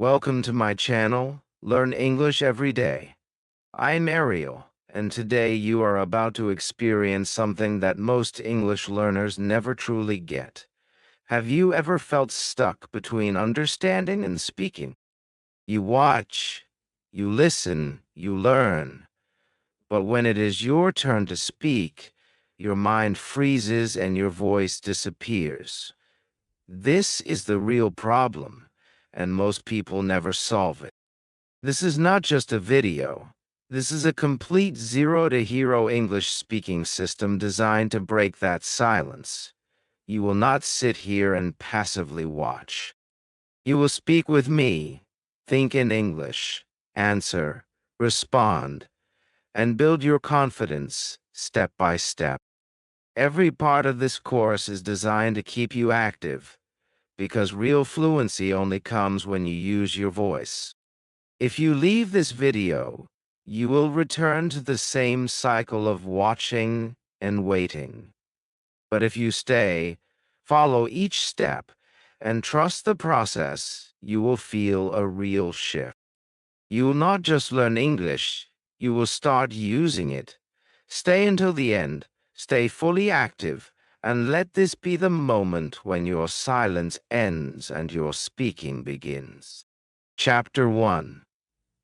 Welcome to my channel, Learn English Every Day. I'm Ariel, and today you are about to experience something that most English learners never truly get. Have you ever felt stuck between understanding and speaking? You watch, you listen, you learn, but when it is your turn to speak, your mind freezes and your voice disappears. This is the real problem, and most people never solve it. This is not just a video. This is a complete zero-to-hero English speaking system designed to break that silence. You will not sit here and passively watch. You will speak with me, think in English, answer, respond, and build your confidence step by step. Every part of this course is designed to keep you active, because real fluency only comes when you use your voice. If you leave this video, you will return to the same cycle of watching and waiting. But if you stay, follow each step, and trust the process, you will feel a real shift. You will not just learn English, you will start using it. Stay until the end, stay fully active, and let this be the moment when your silence ends and your speaking begins. Chapter 1.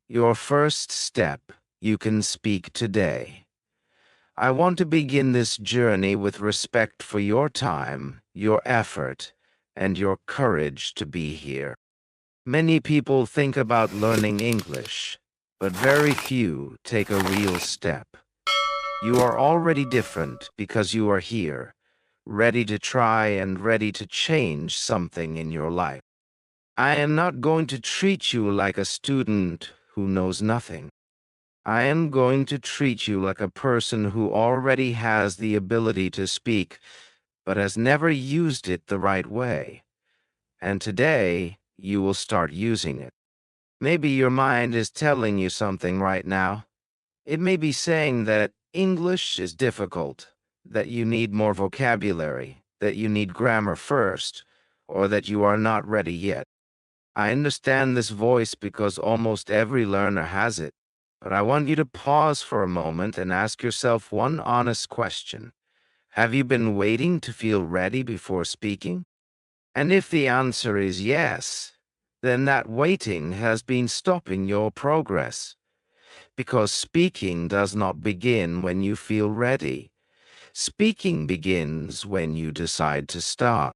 Your first step. You can speak today. I want to begin this journey with respect for your time, your effort, and your courage to be here. Many people think about learning English, but very few take a real step. You are already different because you are here, ready to try and ready to change something in your life. I am not going to treat you like a student who knows nothing. I am going to treat you like a person who already has the ability to speak, but has never used it the right way. And today, you will start using it. Maybe your mind is telling you something right now. It may be saying that English is difficult, that you need more vocabulary, that you need grammar first, or that you are not ready yet. I understand this voice because almost every learner has it, but I want you to pause for a moment and ask yourself one honest question. Have you been waiting to feel ready before speaking? And if the answer is yes, then that waiting has been stopping your progress, because speaking does not begin when you feel ready. Speaking begins when you decide to start.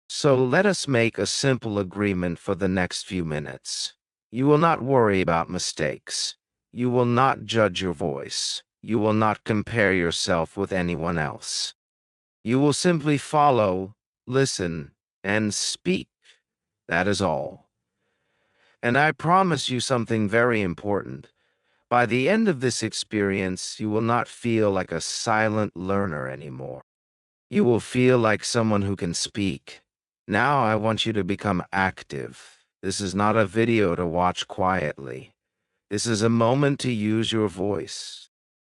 So let us make a simple agreement for the next few minutes. You will not worry about mistakes. You will not judge your voice. You will not compare yourself with anyone else. You will simply follow, listen, and speak. That is all. And I promise you something very important. By the end of this experience, you will not feel like a silent learner anymore. You will feel like someone who can speak. Now I want you to become active. This is not a video to watch quietly. This is a moment to use your voice.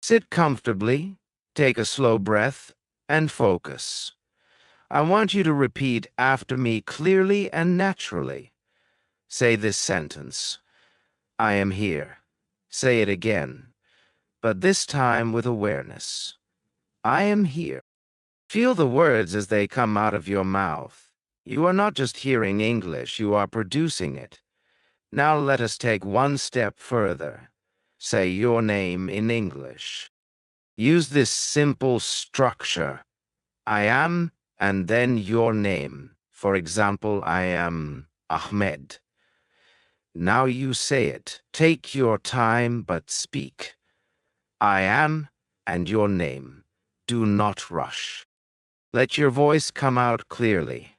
Sit comfortably, take a slow breath, and focus. I want you to repeat after me clearly and naturally. Say this sentence. I am here. Say it again, but this time with awareness. I am here. Feel the words as they come out of your mouth. You are not just hearing English, you are producing it. Now let us take one step further. Say your name in English. Use this simple structure. I am, and then your name. For example, I am Ahmed. Now you say it. Take your time, but speak. I am, and your name. Do not rush. Let your voice come out clearly.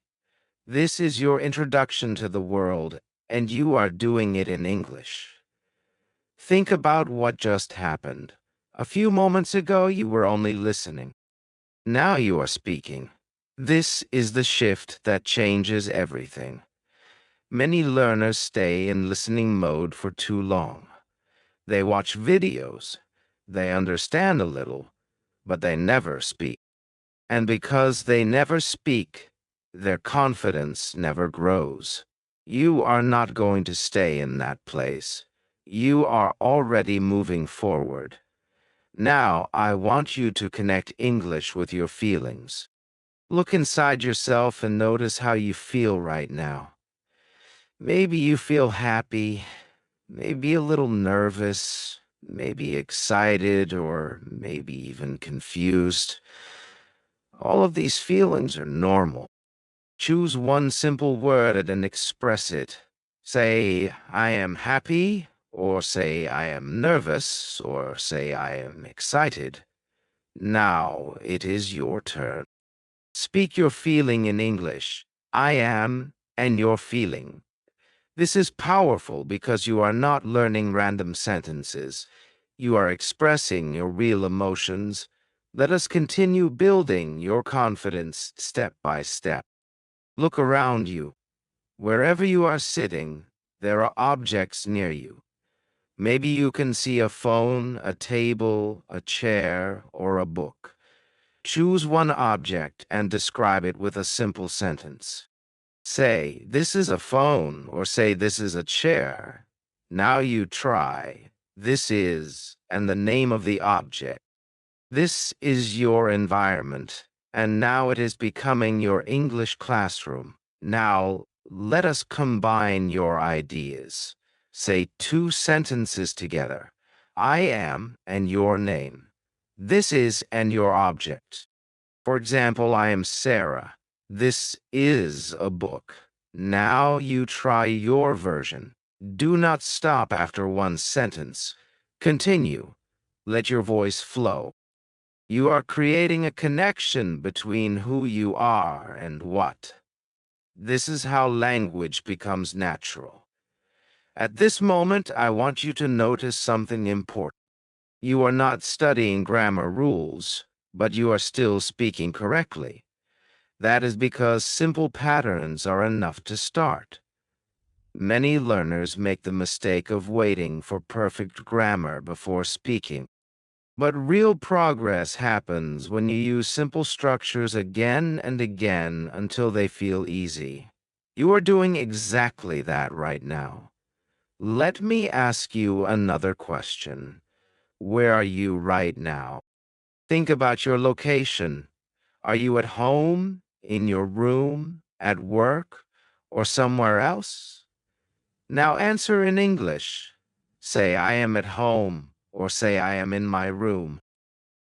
This is your introduction to the world, and you are doing it in English. Think about what just happened. A few moments ago, you were only listening. Now you are speaking. This is the shift that changes everything. Many learners stay in listening mode for too long. They watch videos. They understand a little, but they never speak. And because they never speak, their confidence never grows. You are not going to stay in that place. You are already moving forward. Now, I want you to connect English with your feelings. Look inside yourself and notice how you feel right now. Maybe you feel happy, maybe a little nervous, maybe excited, or maybe even confused. All of these feelings are normal. Choose one simple word and express it. Say, I am happy, or say, I am nervous, or say, I am excited. Now it is your turn. Speak your feeling in English. I am, and your feeling. This is powerful because you are not learning random sentences. You are expressing your real emotions. Let us continue building your confidence step by step. Look around you. Wherever you are sitting, there are objects near you. Maybe you can see a phone, a table, a chair, or a book. Choose one object and describe it with a simple sentence. Say, this is a phone, or say, this is a chair. Now you try. This is, and the name of the object. This is your environment, and now it is becoming your English classroom. Now, let us combine your ideas. Say two sentences together. I am, and your name. This is, and your object. For example, I am Sarah. This is a book. Now you try your version. Do not stop after one sentence. Continue. Let your voice flow. You are creating a connection between who you are and what. This is how language becomes natural. At this moment, I want you to notice something important. You are not studying grammar rules, but you are still speaking correctly. That is because simple patterns are enough to start. Many learners make the mistake of waiting for perfect grammar before speaking. But real progress happens when you use simple structures again and again until they feel easy. You are doing exactly that right now. Let me ask you another question. Where are you right now? Think about your location. Are you at home, in your room, at work, or somewhere else? Now answer in English. Say, I am at home, or say, I am in my room.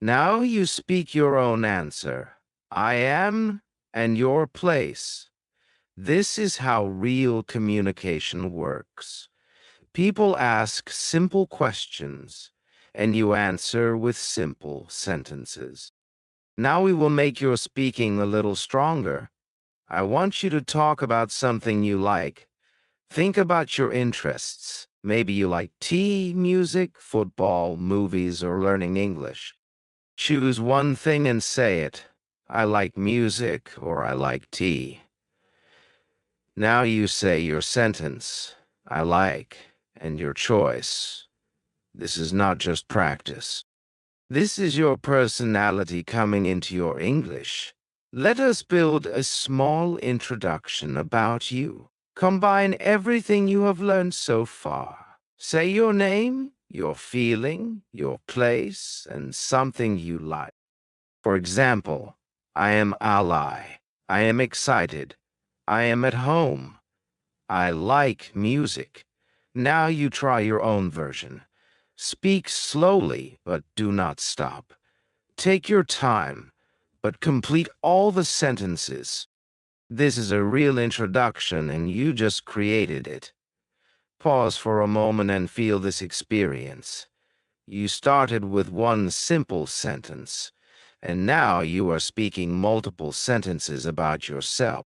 Now you speak your own answer. I am, and your place. This is how real communication works. People ask simple questions, and you answer with simple sentences. Now we will make your speaking a little stronger. I want you to talk about something you like. Think about your interests. Maybe you like tea, music, football, movies, or learning English. Choose one thing and say it. I like music, or I like tea. Now you say your sentence. I like, and your choice. This is not just practice. This is your personality coming into your English. Let us build a small introduction about you. Combine everything you have learned so far. Say your name, your feeling, your place, and something you like. For example, I am ally. I am excited. I am at home. I like music. Now you try your own version. Speak slowly, but do not stop. Take your time, but complete all the sentences. This is a real introduction, and you just created it. Pause for a moment and feel this experience. You started with one simple sentence, and now you are speaking multiple sentences about yourself.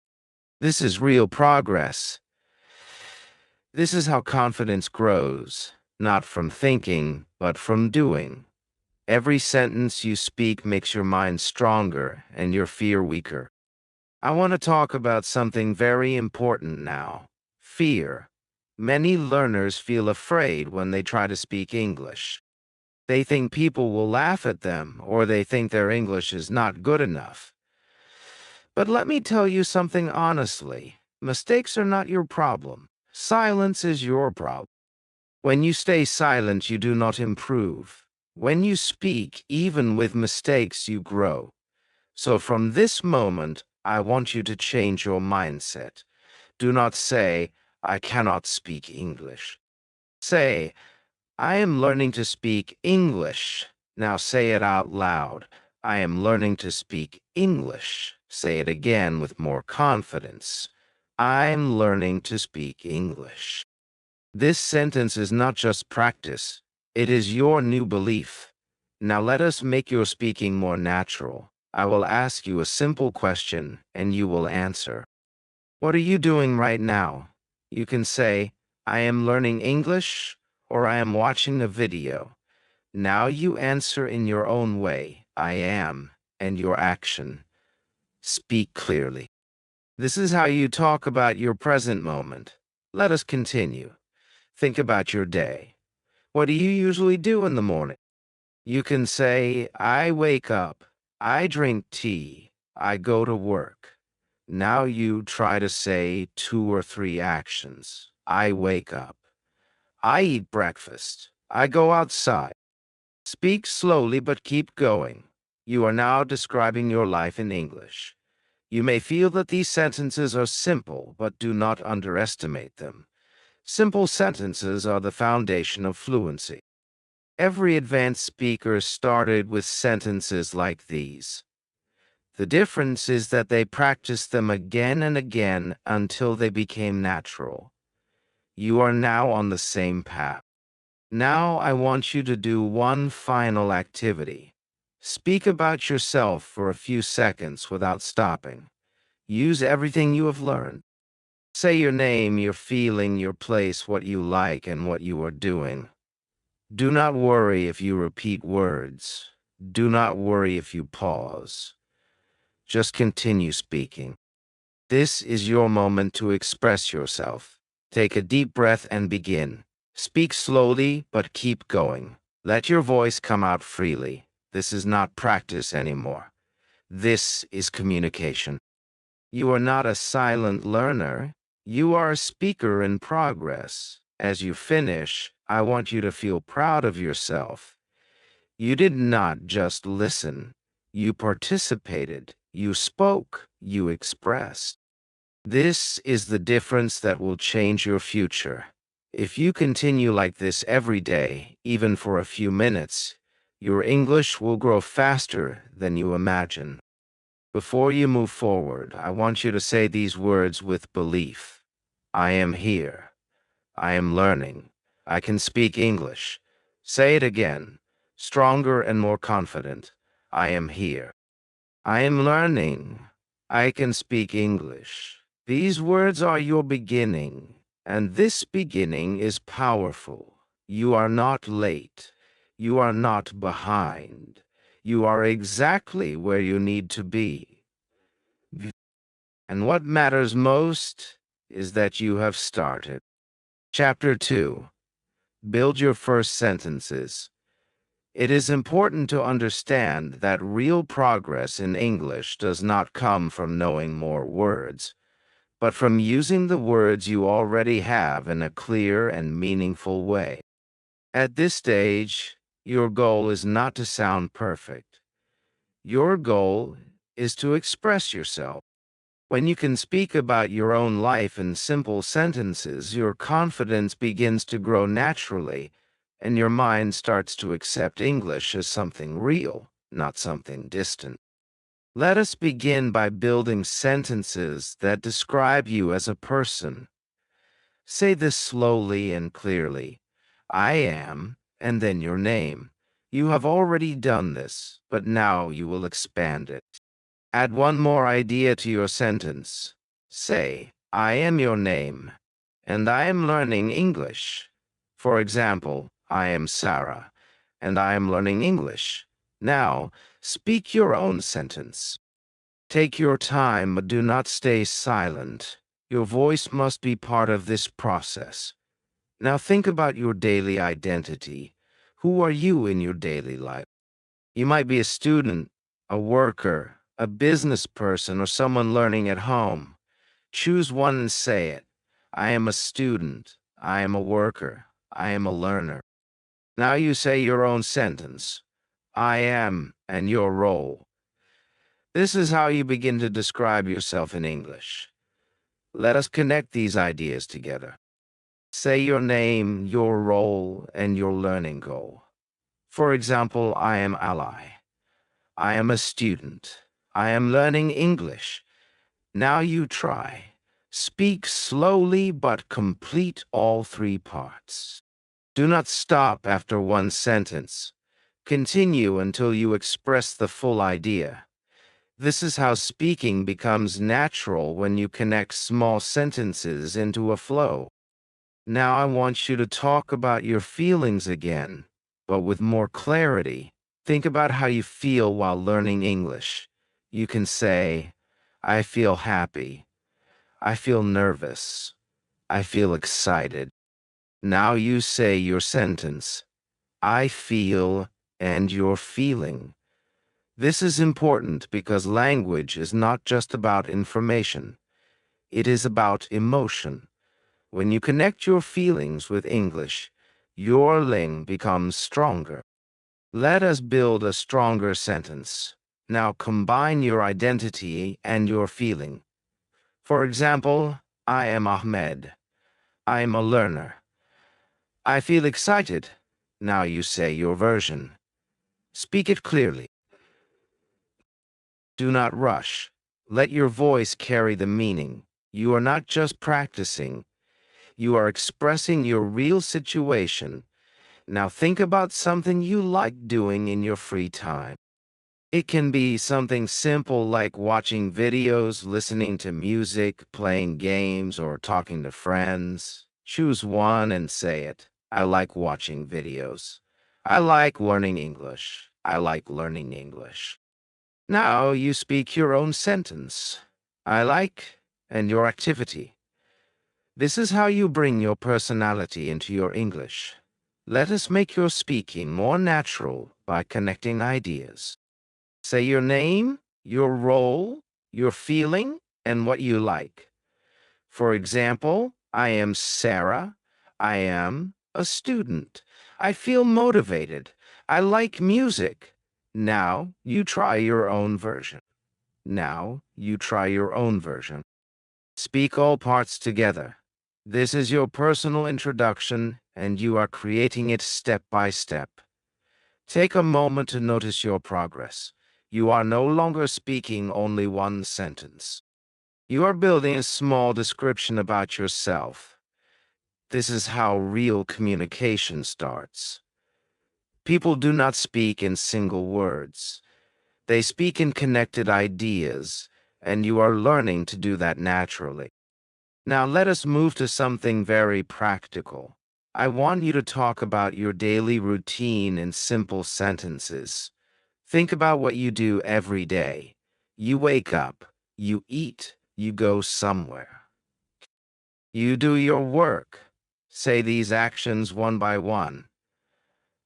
This is real progress. This is how confidence grows, not from thinking, but from doing. Every sentence you speak makes your mind stronger and your fear weaker. I want to talk about something very important now. Fear. Many learners feel afraid when they try to speak English. They think people will laugh at them, or they think their English is not good enough. But let me tell you something honestly. Mistakes are not your problem. Silence is your problem. When you stay silent, you do not improve. When you speak, even with mistakes, you grow. So from this moment, I want you to change your mindset. Do not say, I cannot speak English. Say, I am learning to speak English. Now say it out loud. I am learning to speak English. Say it again with more confidence. I'm learning to speak English. This sentence is not just practice, it is your new belief. Now let us make your speaking more natural. I will ask you a simple question and you will answer. What are you doing right now? You can say, I am learning English or I am watching a video. Now you answer in your own way, I am, and your action. Speak clearly. This is how you talk about your present moment. Let us continue. Think about your day. What do you usually do in the morning? You can say, I wake up, I drink tea, I go to work. Now you try to say 2 or 3 actions. I wake up. I eat breakfast. I go outside. Speak slowly but keep going. You are now describing your life in English. You may feel that these sentences are simple, but do not underestimate them. Simple sentences are the foundation of fluency. Every advanced speaker started with sentences like these. The difference is that they practiced them again and again until they became natural. You are now on the same path. Now I want you to do one final activity. Speak about yourself for a few seconds without stopping. Use everything you have learned. Say your name, your feeling, your place, what you like, and what you are doing. Do not worry if you repeat words. Do not worry if you pause. Just continue speaking. This is your moment to express yourself. Take a deep breath and begin. Speak slowly, but keep going. Let your voice come out freely. This is not practice anymore. This is communication. You are not a silent learner. You are a speaker in progress. As you finish, I want you to feel proud of yourself. You did not just listen. You participated. You spoke. You expressed. This is the difference that will change your future. If you continue like this every day, even for a few minutes, your English will grow faster than you imagine. Before you move forward, I want you to say these words with belief. I am here. I am learning. I can speak English. Say it again, stronger and more confident. I am here. I am learning. I can speak English. These words are your beginning, and this beginning is powerful. You are not late. You are not behind. You are exactly where you need to be. And what matters most is that you have started. Chapter 2. Build your first sentences. It is important to understand that real progress in English does not come from knowing more words, but from using the words you already have in a clear and meaningful way. At this stage, your goal is not to sound perfect. Your goal is to express yourself. When you can speak about your own life in simple sentences, your confidence begins to grow naturally, and your mind starts to accept English as something real, not something distant. Let us begin by building sentences that describe you as a person. Say this slowly and clearly. I am, and then your name. You have already done this, but now you will expand it. Add one more idea to your sentence. Say, I am your name, and I am learning English. For example, I am Sarah, and I am learning English. Now, speak your own sentence. Take your time, but do not stay silent. Your voice must be part of this process. Now think about your daily identity. Who are you in your daily life? You might be a student, a worker, a business person, or someone learning at home. Choose one and say it. I am a student. I am a worker. I am a learner. Now you say your own sentence. I am, and your role. This is how you begin to describe yourself in English. Let us connect these ideas together. Say your name, your role, and your learning goal. For example, I am Ally. I am a student. I am learning English. Now you try. Speak slowly but complete all three parts. Do not stop after one sentence. Continue until you express the full idea. This is how speaking becomes natural when you connect small sentences into a flow. Now I want you to talk about your feelings again, but with more clarity. Think about how you feel while learning English. You can say, I feel happy. I feel nervous. I feel excited. Now you say your sentence. I feel and you're feeling. This is important because language is not just about information. It is about emotion. When you connect your feelings with English, your ling becomes stronger. Let us build a stronger sentence. Now combine your identity and your feeling. For example, I am Ahmed. I am a learner. I feel excited. Now you say your version. Speak it clearly. Do not rush. Let your voice carry the meaning. You are not just practicing. You are expressing your real situation. Now think about something you like doing in your free time. It can be something simple like watching videos, listening to music, playing games, or talking to friends. Choose one and say it. I like watching videos. I like learning English. I like learning English. Now you speak your own sentence. I like and your activity. This is how you bring your personality into your English. Let us make your speaking more natural by connecting ideas. Say your name, your role, your feeling, and what you like. For example, I am Sarah. I am a student. I feel motivated. I like music. Now you try your own version. Now you try your own version. Speak all parts together. This is your personal introduction, and you are creating it step by step. Take a moment to notice your progress. You are no longer speaking only one sentence. You are building a small description about yourself. This is how real communication starts. People do not speak in single words. They speak in connected ideas, and you are learning to do that naturally. Now let us move to something very practical. I want you to talk about your daily routine in simple sentences. Think about what you do every day. You wake up, you eat, you go somewhere. You do your work. Say these actions one by one.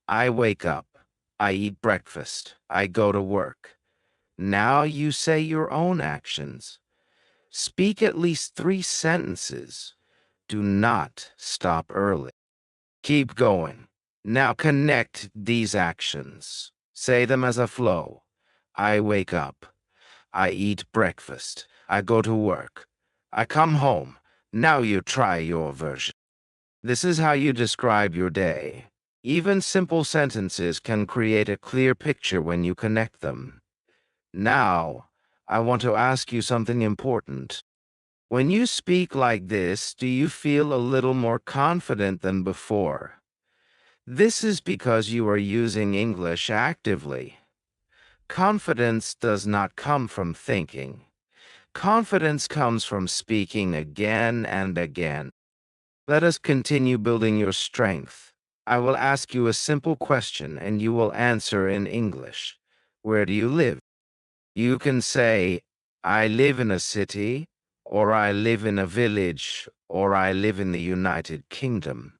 I wake up. I eat breakfast. I go to work. Now you say your own actions. Speak at least 3 sentences. Do not stop early. Keep going. Now connect these actions. Say them as a flow. I wake up. I eat breakfast. I go to work. I come home. Now you try your version. This is how you describe your day. Even simple sentences can create a clear picture when you connect them. Now, I want to ask you something important. When you speak like this, do you feel a little more confident than before? This is because you are using English actively. Confidence does not come from thinking. Confidence comes from speaking again and again. Let us continue building your strength. I will ask you a simple question and you will answer in English. Where do you live? You can say, I live in a city, or I live in a village, or I live in the United Kingdom.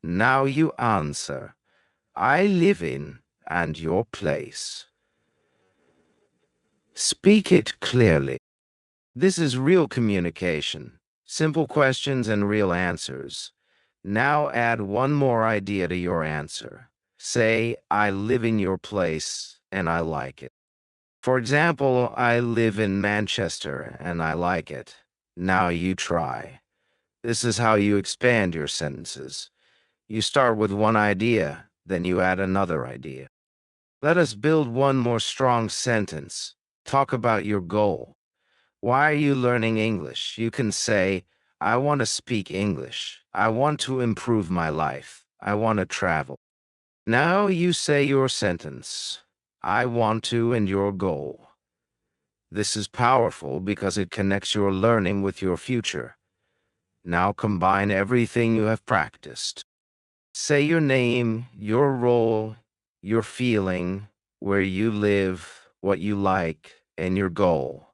Now you answer, I live in, and your place. Speak it clearly. This is real communication. Simple questions and real answers. Now add one more idea to your answer. Say, I live in your place and I like it. For example, I live in Manchester and I like it. Now you try. This is how you expand your sentences. You start with one idea, then you add another idea. Let us build one more strong sentence. Talk about your goal. Why are you learning English? You can say, I want to speak English. I want to improve my life. I want to travel. Now you say your sentence. I want to and your goal. This is powerful because it connects your learning with your future. Now combine everything you have practiced. Say your name, your role, your feeling, where you live, what you like, and your goal.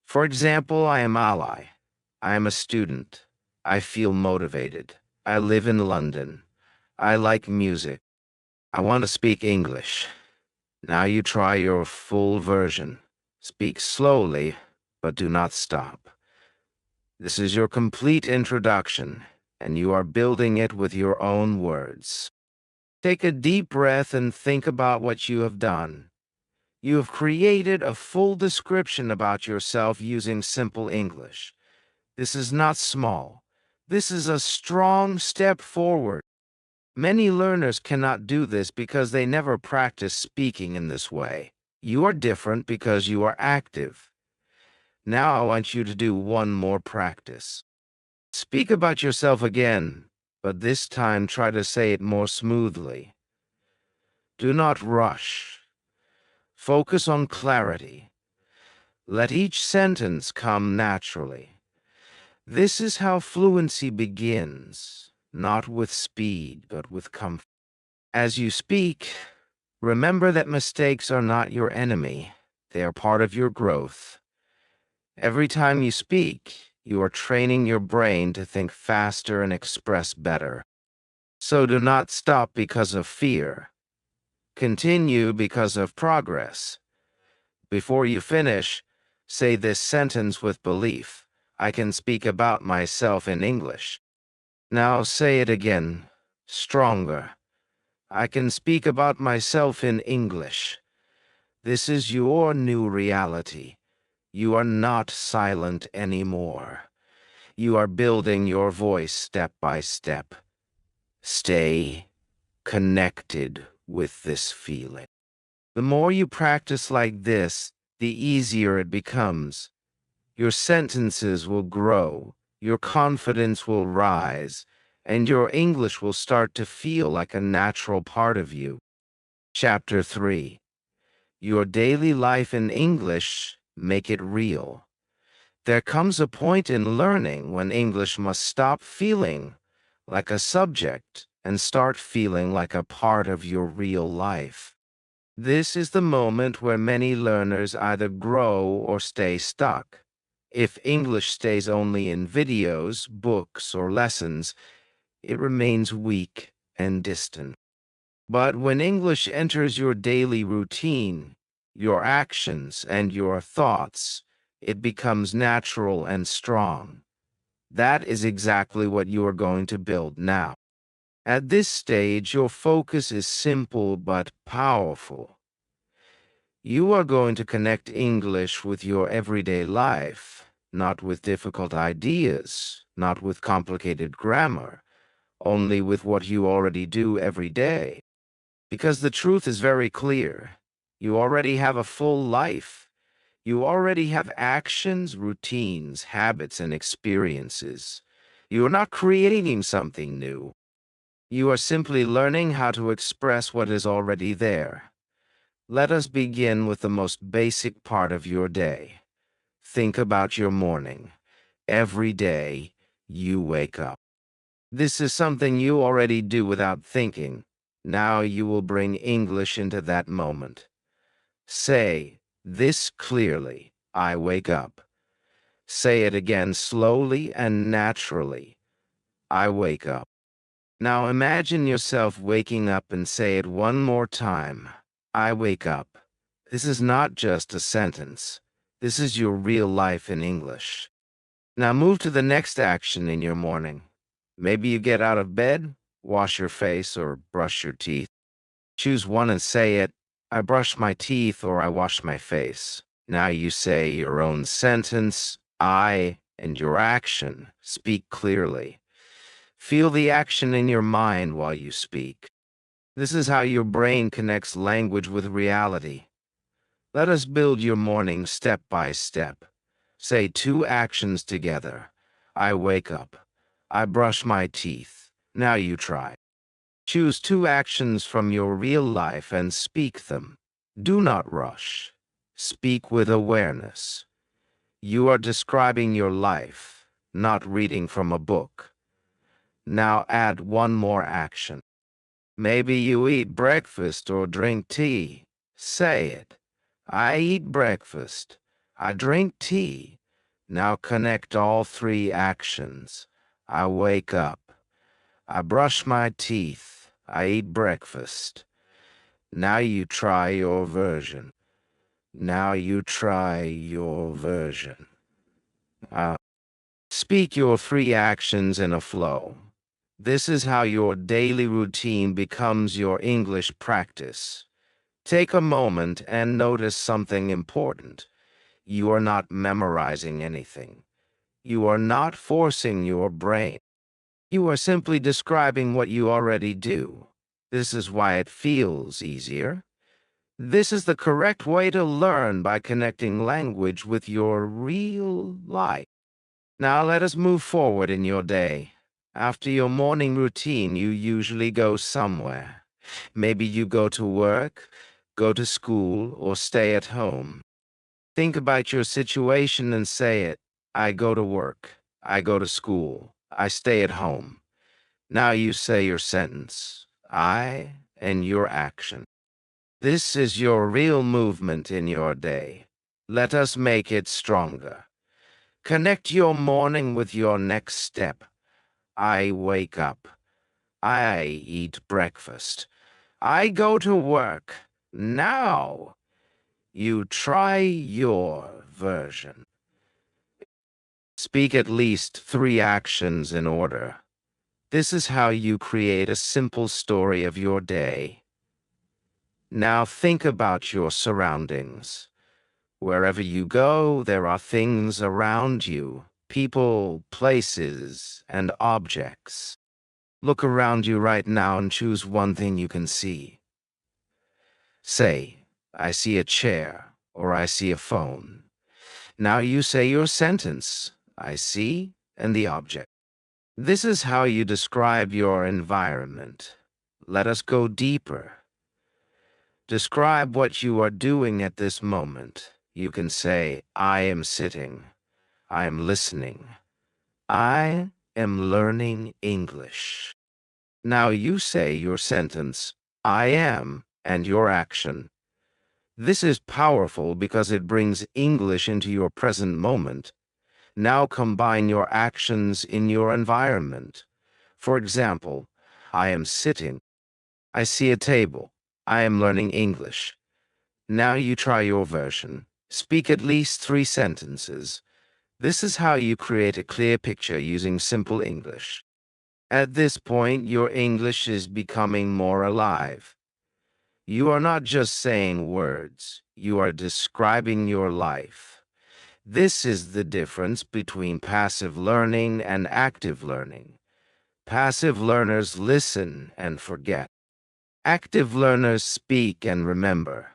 For example, I am Ally. I am a student. I feel motivated. I live in London. I like music. I want to speak English. Now you try your full version. Speak slowly, but do not stop. This is your complete introduction, and you are building it with your own words. Take a deep breath and think about what you have done. You have created a full description about yourself using simple English. This is not small. This is a strong step forward. Many learners cannot do this because they never practice speaking in this way. You are different because you are active. Now I want you to do one more practice. Speak about yourself again, but this time try to say it more smoothly. Do not rush. Focus on clarity. Let each sentence come naturally. This is how fluency begins, not with speed, but with comfort. As you speak, remember that mistakes are not your enemy. They are part of your growth. Every time you speak, you are training your brain to think faster and express better. So do not stop because of fear. Continue because of progress. Before you finish, say this sentence with belief. I can speak about myself in English. Now say it again, stronger. I can speak about myself in English. This is your new reality. You are not silent anymore. You are building your voice step by step. Stay connected with this feeling. The more you practice like this, the easier it becomes. Your sentences will grow, your confidence will rise, and your English will start to feel like a natural part of you. Chapter 3. Your daily life in English, make it real. There comes a point in learning when English must stop feeling like a subject and start feeling like a part of your real life. This is the moment where many learners either grow or stay stuck. If English stays only in videos, books, or lessons, it remains weak and distant. But when English enters your daily routine, your actions, and your thoughts, it becomes natural and strong. That is exactly what you are going to build now. At this stage, your focus is simple but powerful. You are going to connect English with your everyday life, not with difficult ideas, not with complicated grammar, only with what you already do every day. Because the truth is very clear. You already have a full life. You already have actions, routines, habits, and experiences. You are not creating something new. You are simply learning how to express what is already there. Let us begin with the most basic part of your day. Think about your morning. Every day, you wake up. This is something you already do without thinking. Now you will bring English into that moment. Say this clearly. I wake up. Say it again slowly and naturally. I wake up. Now imagine yourself waking up and say it one more time. I wake up. This is not just a sentence. This is your real life in English. Now move to the next action in your morning. Maybe you get out of bed, wash your face, or brush your teeth. Choose one and say it. I brush my teeth or I wash my face. Now you say your own sentence, I, and your action. Speak clearly. Feel the action in your mind while you speak. This is how your brain connects language with reality. Let us build your morning step by step. Say two actions together. I wake up. I brush my teeth. Now you try. Choose two actions from your real life and speak them. Do not rush. Speak with awareness. You are describing your life, not reading from a book. Now add one more action. Maybe you eat breakfast or drink tea. Say it. I eat breakfast. I drink tea. Now connect all three actions. I wake up. I brush my teeth. I eat breakfast. Now you try your version. Now you try your version. Uh, Speak your three actions in a flow. This is how your daily routine becomes your English practice. Take a moment and notice something important. You are not memorizing anything. You are not forcing your brain. You are simply describing what you already do. This is why it feels easier. This is the correct way to learn by connecting language with your real life. Now let us move forward in your day. After your morning routine, you usually go somewhere. Maybe you go to work, go to school, or stay at home. Think about your situation and say it. I go to work. I go to school. I stay at home. Now you say your sentence. I and your action. This is your real movement in your day. Let us make it stronger. Connect your morning with your next step. I wake up. I eat breakfast. I go to work. Now you try your version. Speak at least three actions in order. This is how you create a simple story of your day. Now think about your surroundings. Wherever you go, there are things around you, people, places, and objects. Look around you right now and choose one thing you can see. Say, I see a chair, or I see a phone. Now you say your sentence, I see, and the object. This is how you describe your environment. Let us go deeper. Describe what you are doing at this moment. You can say, I am sitting. I am listening. I am learning English. Now you say your sentence, I am, and your action. This is powerful because it brings English into your present moment. Now combine your actions in your environment. For example, I am sitting. I see a table. I am learning English. Now you try your version. Speak at least three sentences. This is how you create a clear picture using simple English. At this point, your English is becoming more alive. You are not just saying words, you are describing your life. This is the difference between passive learning and active learning. Passive learners listen and forget. Active learners speak and remember.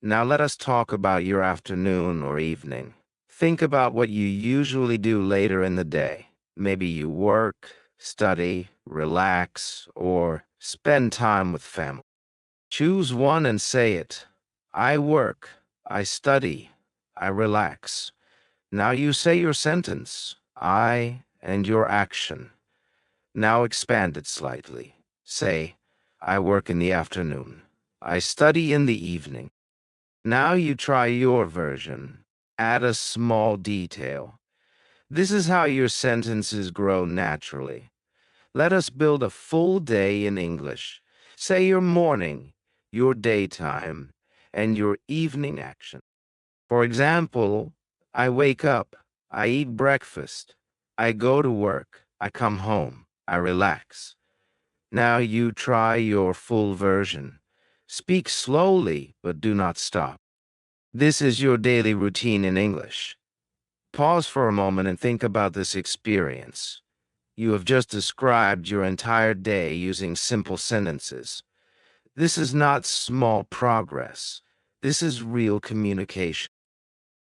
Now let us talk about your afternoon or evening. Think about what you usually do later in the day. Maybe you work, study, relax, or spend time with family. Choose one and say it. I work, I study, I relax. Now you say your sentence, I and your action. Now expand it slightly. Say, I work in the afternoon. I study in the evening. Now you try your version. Add a small detail. This is how your sentences grow naturally. Let us build a full day in English. Say your morning, your daytime, and your evening action. For example, I wake up, I eat breakfast, I go to work, I come home, I relax. Now you try your full version. Speak slowly, but do not stop. This is your daily routine in English. Pause for a moment and think about this experience. You have just described your entire day using simple sentences. This is not small progress. This is real communication.